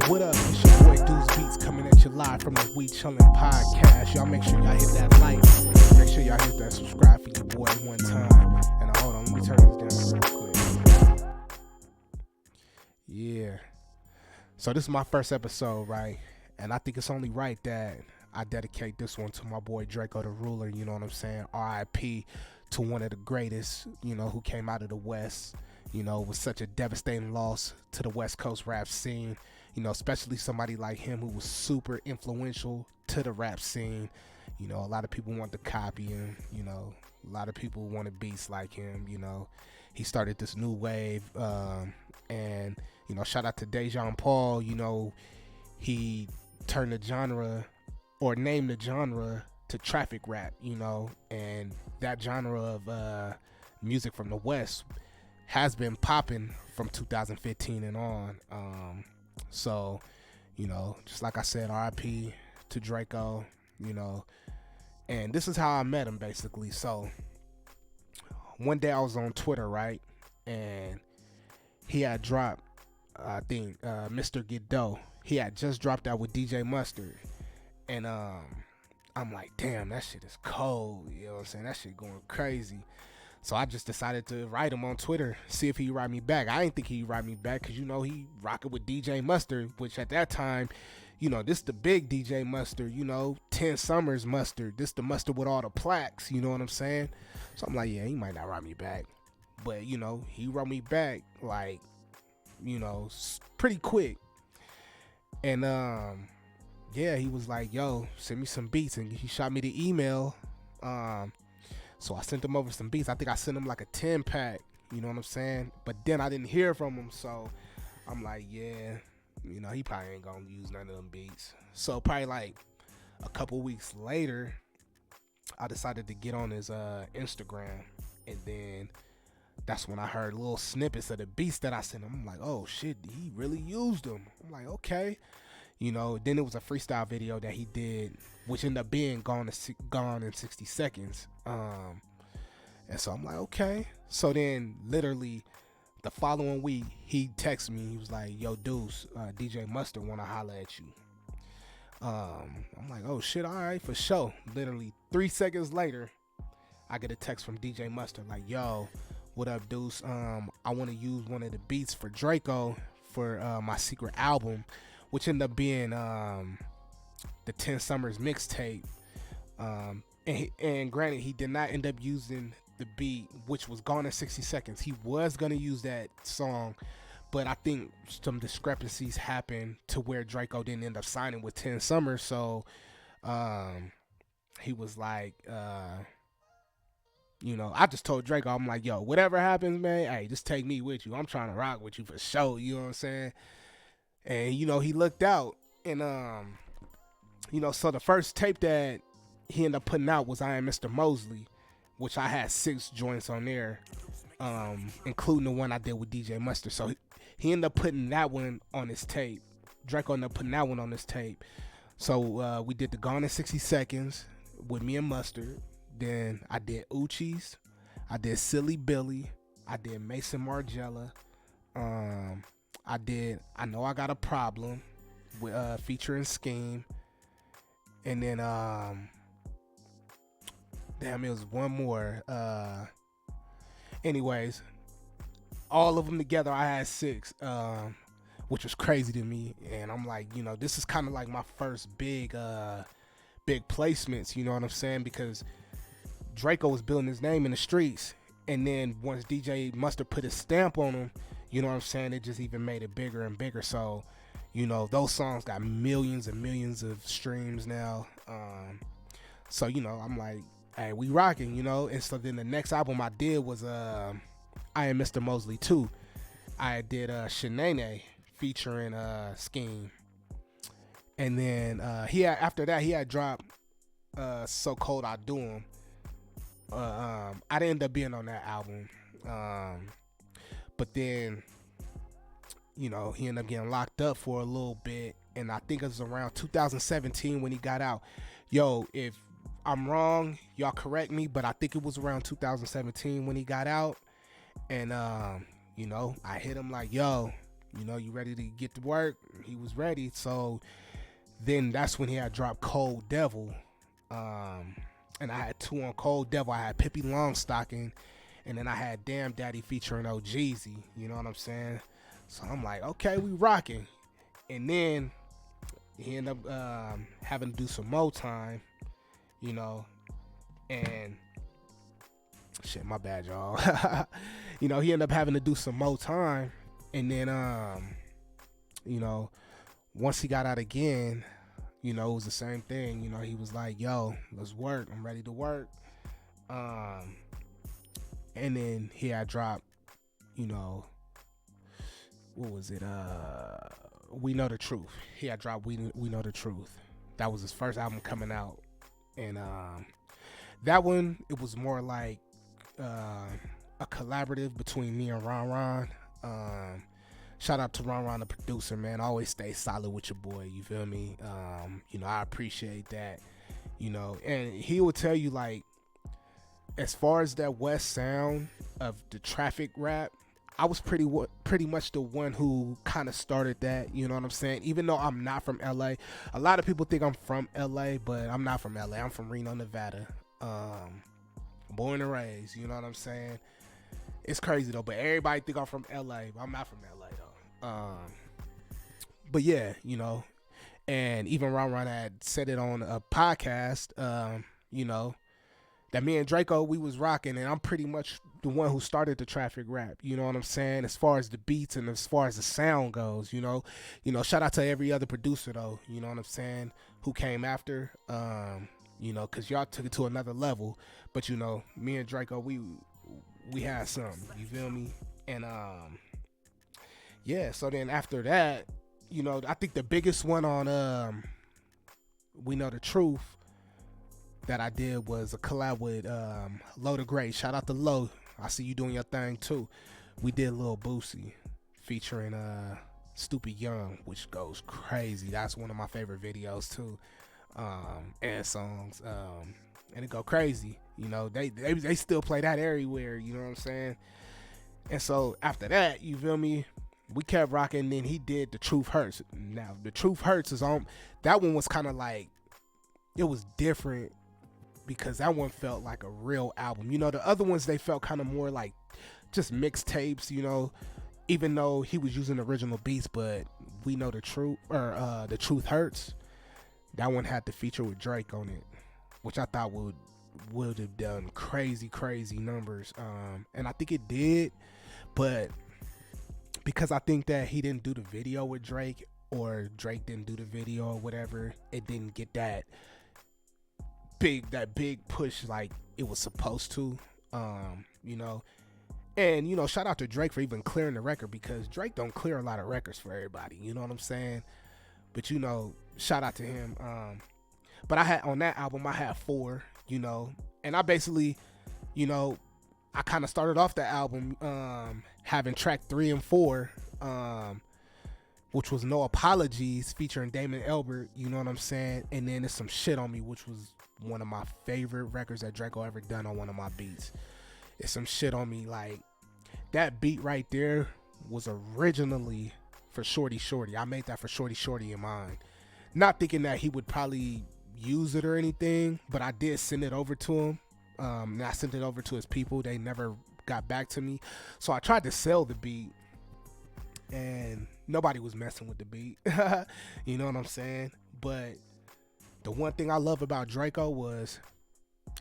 What up? It's your boy Duse Beatz coming at you live from the Chillin podcast. Y'all make sure y'all hit that like. Make sure y'all hit that subscribe for your boy one time. And hold on, let me turn this down real quick. Yeah. So this is my first episode, right? And I think it's only right that I dedicate this one to my boy Drakeo the Ruler, you know what I'm saying? RIP to one of the greatest, you know, who came out of the West. You know, it was such a devastating loss to the West Coast rap scene, you know, especially somebody like him who was super influential to the rap scene. You know, a lot of people want to copy him, you know, a lot of people wanted beats like him, you know. He started this new wave, and, you know, shout out to Dejan Paul, you know, he turned the genre or named the genre to traffic rap, you know, and that genre of music from the West has been popping from 2015 and on. So, you know, just like I said, RIP to Drakeo, you know, and this is how I met him basically. So one day I was on Twitter, right, and he had dropped, I think, Mr. Giddo. He had just dropped out with DJ Mustard, and I'm like, damn, that shit is cold, you know what I'm saying? That shit going crazy. So I just decided to write him on Twitter, see if he'd write me back. I didn't think he'd write me back because, you know, he rocking with DJ Mustard, which at that time, you know, this the big DJ Mustard, you know, 10 Summers Mustard. This the Mustard with all the plaques, you know what I'm saying? So I'm like, yeah, he might not write me back. But, you know, he wrote me back, like, you know, pretty quick. And, yeah, he was like, yo, send me some beats. And he shot me the email. So I sent him over some beats. I think I sent him like a 10-pack, you know what I'm saying? But then I didn't hear from him, so I'm like, yeah, you know, he probably ain't gonna use none of them beats. So probably like a couple weeks later, I decided to get on his Instagram, and then that's when I heard little snippets of the beats that I sent him. I'm like, oh shit, he really used them. I'm like, okay. You know, then it was a freestyle video that he did, which ended up being gone in 60 seconds. And so I'm like, okay. So then literally the following week, he texted me. He was like, yo, Deuce, DJ Mustard want to holler at you. I'm like, oh shit, all right, for sure. Literally 3 seconds later, I get a text from DJ Mustard like, yo, what up, Deuce? I want to use one of the beats for Drakeo for my secret album, which ended up being the 10 Summers mixtape. And granted, he did not end up using the beat, which was gone in 60 seconds. He was going to use that song, but I think some discrepancies happened to where Drakeo didn't end up signing with 10 Summers. So he was like, you know, I just told Drakeo, I'm like, yo, whatever happens, man, hey, just take me with you. I'm trying to rock with you for sure. You know what I'm saying? And, you know, he looked out, and, you know, so the first tape that he ended up putting out was I Am Mr. Mosley, which I had 6 joints on there, including the one I did with DJ Mustard. So he ended up putting that one on his tape. Drakeo ended up putting that one on his tape. So we did the Gone in 60 Seconds with me and Mustard. Then I did Uchis. I did Silly Billy. I did Mason Margiela. I did I Know I Got a Problem with featuring Scheme. And then damn, it was one more. Anyways, all of them together I had 6, which was crazy to me. And I'm like, you know, this is kind of like my first big placements, you know what I'm saying? Because Drakeo was building his name in the streets, and then once DJ Mustard put his stamp on him, you know what I'm saying, it just even made it bigger and bigger. So, you know, those songs got millions and millions of streams now. So, you know, I'm like, hey, we rocking, you know. And so then the next album I did was I Am Mr. Mosley 2. I did Shanae featuring Scheme. And then after that he had dropped So Cold I Do 'Em. I didn't end up being on that album. But then, you know, he ended up getting locked up for a little bit, and I think it was around 2017 when he got out. Yo, if I'm wrong, y'all correct me, but I think it was around 2017 when he got out. And you know, I hit him like, yo, You know, you ready to get to work? He was ready. So then that's when he had dropped Cold Devil. And I had two on Cold Devil. I had Pippi Longstocking, and then I had Damn Daddy featuring Jeezy. You know what I'm saying? So I'm like, okay, we rocking. And then he ended up having to do some more time, you know, and shit, my bad, y'all. You know, he ended up having to do some more time, and then you know, once he got out again, you know, it was the same thing. You know, he was like, yo, let's work. I'm ready to work. And then he had dropped, you know, what was it? We Know the Truth. He had dropped We Know the Truth. That was his first album coming out. And that one, it was more like a collaborative between me and Ron Ron. Shout out to Ron Ron, the producer, man. Always stay solid with your boy, you feel me? You know, I appreciate that, you know. And he will tell you, like, as far as that West sound of the traffic rap, I was pretty much the one who kind of started that, you know what I'm saying? Even though I'm not from LA. A lot of people think I'm from LA, but I'm not from LA. I'm from Reno, Nevada. Born and raised, you know what I'm saying? It's crazy though, but everybody think I'm from LA, but I'm not from LA though. But yeah, you know, and even Ron Ron had said it on a podcast, you know, that me and Drakeo, we was rocking, and I'm pretty much the one who started the traffic rap, you know what I'm saying, as far as the beats and as far as the sound goes, you know, shout out to every other producer though, you know what I'm saying, who came after, you know, cause y'all took it to another level, but you know, me and Drakeo, we had some, you feel me, and yeah, so then after that, you know, I think the biggest one on We Know the Truth that I did was a collab with Lo the Great. Shout out to Lo. I see you doing your thing too. We did Lil Boosie featuring Stupid Young, which goes crazy. That's one of my favorite videos too. And songs. And it go crazy. You know, they still play that everywhere, you know what I'm saying? And so after that, you feel me? We kept rocking, and then he did The Truth Hurts. Now, The Truth Hurts is on, that one was kind of like, it was different because that one felt like a real album. You know, the other ones, they felt kind of more like just mixtapes, you know, even though he was using original beats, but We Know the Truth, or The Truth Hurts, that one had the feature with Drake on it, which I thought would have done crazy numbers. And I think it did, but because I think that he didn't do the video with Drake, or Drake didn't do the video or whatever, it didn't get that big push like it was supposed to, you know. And, you know, shout out to Drake for even clearing the record, because Drake don't clear a lot of records for everybody, you know what I'm saying? But, you know, shout out to him. But I had, on that album, I had 4, you know, and I basically, you know, I kind of started off the album having track 3 and 4, which was No Apologies featuring Damon Elbert, you know what I'm saying? And then there's some Shit on Me, which was one of my favorite records that Drakeo ever done on one of my beats. It's Some Shit on Me. Like, that beat right there was originally for Shorty Shorty. I made that for Shorty Shorty in mind. Not thinking that he would probably use it or anything, but I did send it over to him. And I sent it over to his people. They never got back to me. So I tried to sell the beat, and nobody was messing with the beat. You know what I'm saying? But the one thing I love about Drakeo was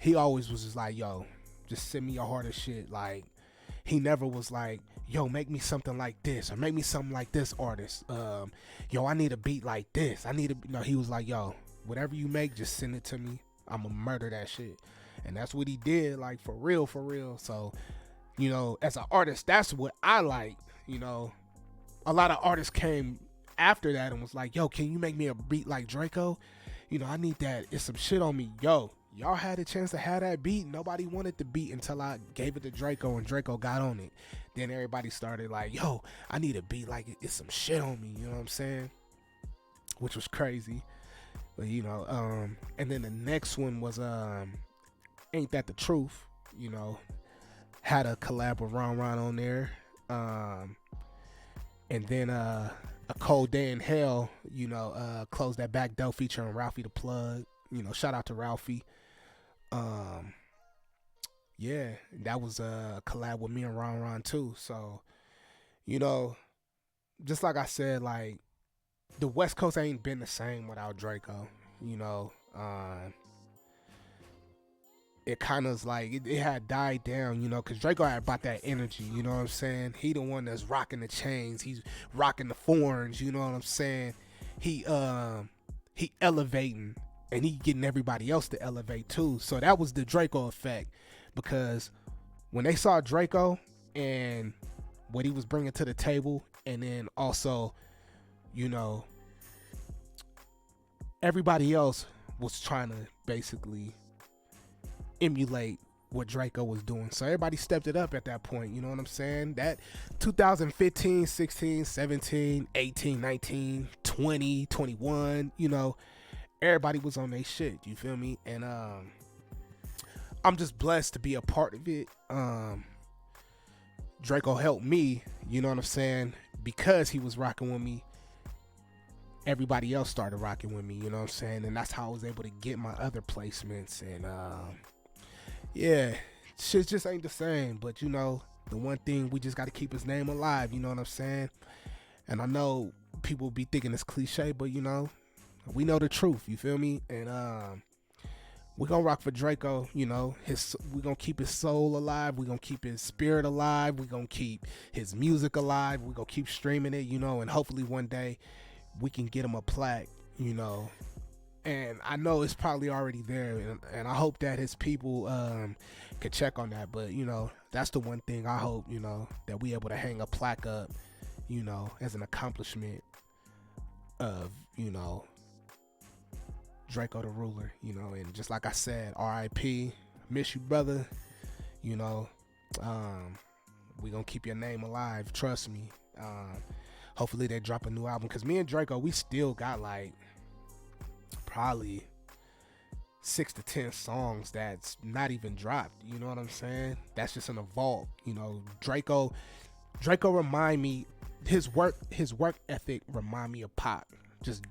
he always was just like, yo, just send me your hardest shit. Like, he never was like, yo, make me something like this, or make me something like this artist. Yo, I need a beat like this. No, he was like, yo, whatever you make, just send it to me. I'm gonna murder that shit. And that's what he did, like, for real. So, you know, as an artist, that's what I like. You know, a lot of artists came after that and was like, yo, can you make me a beat like Drakeo? You know, I need that. It's Some Shit on Me. Yo, y'all had a chance to have that beat. Nobody wanted the beat until I gave it to Drakeo, and Drakeo got on it. Then everybody started like, yo, I need a beat like It's Some Shit on Me. You know what I'm saying? Which was crazy. But, you know, and then the next one was Ain't That the Truth, you know, had a collab with Ron Ron on there. And then A Cold Day in Hell, Close That Back Door featuring Ralphie the Plug. Shout out to Ralphie. Um, yeah, that was a collab with me and Ron Ron too. So, you know, just like I said, like the West Coast ain't been the same without Draco. You know, it kind of like it had died down, because Draco had brought that energy, you know what I'm saying? He the one that's rocking the chains, he's rocking the forms, you know what I'm saying? He elevating, and he getting everybody else to elevate too. So that was the Draco effect, because when they saw Draco and what he was bringing to the table, and then also, everybody else was trying to basically emulate what Draco was doing. So everybody stepped it up at that point, you know what I'm saying? That 2015, 16, 17, 18, 19, 20, 21, everybody was on their shit, you feel me? And I'm just blessed to be a part of it. Draco helped me, you know what I'm saying? Because he was rocking with me, everybody else started rocking with me, you know what I'm saying? And that's how I was able to get my other placements. And yeah, shit just ain't the same. But the one thing, we just got to keep his name alive, you know what I'm saying? And I know people be thinking it's cliche, but we know the truth, you feel me? And we're gonna rock for Draco, we're gonna keep his soul alive, we're gonna keep his spirit alive, we're gonna keep his music alive, we're gonna keep streaming it, and hopefully one day we can get him a plaque, and I know it's probably already there, and I hope that his people could check on that. But that's the one thing I hope, that we able to hang a plaque up, as an accomplishment of Draco the Ruler, and just like I said, R.I.P. Miss you, brother. We gonna keep your name alive, trust me. Hopefully they drop a new album, because me and Draco, we still got like probably 6 to 10 songs that's not even dropped, you know what I'm saying? That's just in the vault. Draco remind me, his work ethic remind me of Pop. Just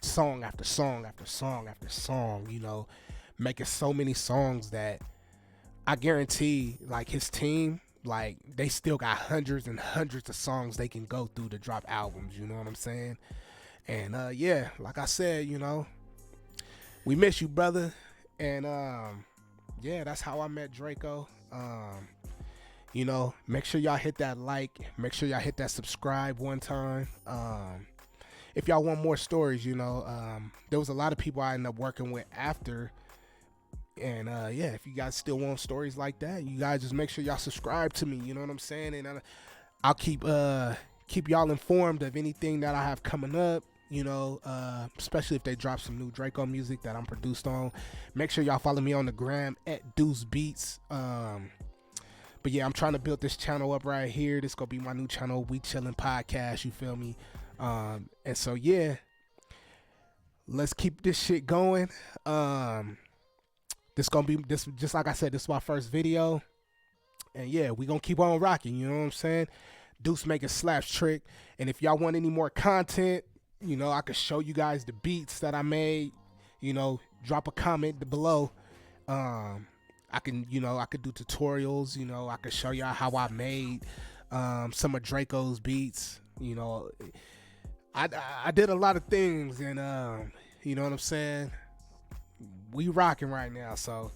song after song after song after song, making so many songs that I guarantee, like, his team, like, they still got hundreds and hundreds of songs they can go through to drop albums, you know what I'm saying? And yeah, like I said, we miss you, brother. And yeah, that's how I met Draco. Make sure y'all hit that like, make sure y'all hit that subscribe one time. If y'all want more stories, there was a lot of people I ended up working with after. And yeah, if you guys still want stories like that, you guys just make sure y'all subscribe to me, you know what I'm saying? And I'll keep y'all informed of anything that I have coming up, especially if they drop some new Draco music that I'm produced on. Make sure y'all follow me on the gram at Duse Beatz. But yeah, I'm trying to build this channel up right here. This gonna be my new channel, We Chillin Podcast, you feel me? And so yeah, let's keep this shit going. This gonna be this, just like I said, this is my first video, and yeah, we gonna keep on rocking, you know what I'm saying? Deuce making slaps trick. And if y'all want any more content, I could show you guys the beats that I made, drop a comment below. I could do tutorials, I could show y'all how I made some of Draco's beats. I did a lot of things, and you know what I'm saying? We rocking right now, so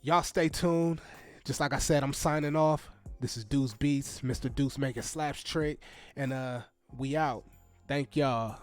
y'all stay tuned. Just like I said, I'm signing off. This is Duse Beatz, Mr. Deuce making slaps trick, and we out. Thank y'all.